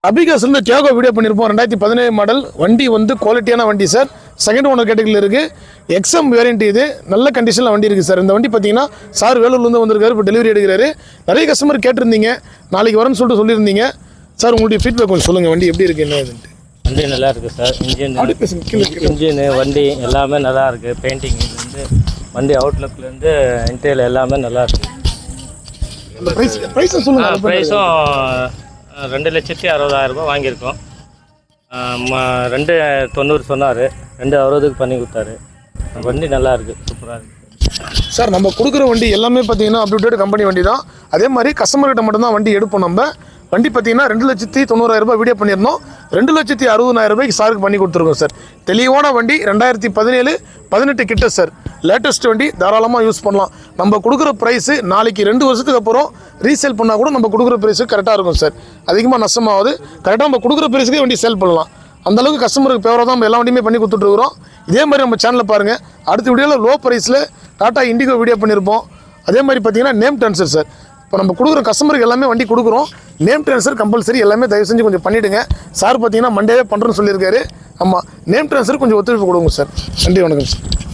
அபிகாஸ் வந்து Diego video பண்ணியிருப்போம் 2017 model வண்டி வந்து குவாலிட்டியான வண்டி சார். செகண்ட் ஓனர் கேட்டகரியில் இருக்குது. எக்ஸம் வேரியன்ட் இது. நல்ல கண்டிஷனில் வண்டி இருக்குது சார். இந்த வண்டி பார்த்தீங்கன்னா சார் வேலூர்லேருந்து வந்திருக்காரு. இப்போ டெலிவரி எடுக்கிறாரு. நிறைய கஸ்டமர் கேட்டிருந்தீங்க, நாளைக்கு வரேன்னு சொல்லியிருந்தீங்க சார். உங்களுடைய ஃபீட்பேக் கொஞ்சம் சொல்லுங்கள், வண்டி எப்படி இருக்குது என்ன இதுன்ட்டு. வண்டி நல்லா இருக்குது சார். இன்ஜினு வண்டி எல்லாமே நல்லா இருக்குது. பெயிண்டிங்லேருந்து வண்டி அவுட்லுக்லேருந்து இன்டீரியல் எல்லாமே நல்லா இருக்குது. ப்ரைஸும் சொல்லுங்கள். ப்ரைஸும் 2,60,000 வாங்கியிருக்கோம். 2,90 சொன்னார், 2,60க்கு பண்ணி கொடுத்தாரு. வண்டி நல்லா இருக்குது, சூப்பராக இருக்குது சார். நம்ம கொடுக்குற வண்டி எல்லாமே பார்த்தீங்கன்னா அப்டேட் கம்பெனி வண்டி தான். அதே மாதிரி கஸ்டமர்கிட்ட மட்டும்தான் வண்டி எடுப்போம். நம்ம வண்டி பார்த்தீங்கன்னா 2,90,000 வீடியோ பண்ணியிருந்தோம். 2,60,000 சாருக்கு பண்ணி கொடுத்துருக்கோம் சார். தெளிவான வண்டி. 2017-18 கிட்ட சார். லேட்டஸ்ட் வண்டி, தாராளமாக யூஸ் பண்ணலாம். நம்ம கொடுக்குற ப்ரைஸு நாளைக்கு 2 வருஷத்துக்கு அப்புறம் ரீசேல் பண்ணால் கூட நம்ம கொடுக்குற ப்ரைஸு கரெக்டாக இருக்கும் சார். அதிகமாக நஷ்டமாகுது. கரெக்டாக நம்ம கொடுக்குற ப்ரைஸுக்கே வண்டி சேல் பண்ணலாம். அந்தளவுக்கு கஸ்டமருக்கு ஃபேவராக தான் நம்ம எல்லா வண்டியுமே பண்ணி கொடுத்துட்ருக்குறோம். இதே மாதிரி நம்ம சேனலில் பாருங்கள். அடுத்த வீடியோவில் லோ ப்ரைஸில் டாடா இண்டிகோ வீடியோ பண்ணியிருப்போம். அதே மாதிரி பார்த்தீங்கன்னா நேம் ட்ரான்ஸ்ஃபர் சார். இப்போ நம்ம கொடுக்குற கஸ்டமருக்கு எல்லாமே வண்டி கொடுக்குறோம். நேம் ட்ரான்ஸ்ஃபர் கம்பல்சரி எல்லாமே தயவு செஞ்சு கொஞ்சம் பண்ணிவிடுங்க சார். பார்த்தீங்கன்னா மண்டேவே பண்ணுறேன்னு சொல்லியிருக்காரு. ஆமாம், நேம் ட்ரான்ஸ்ஃபர் கொஞ்சம் ஒத்துழைப்பு கொடுங்க சார். நன்றி, வணக்கம் சார்.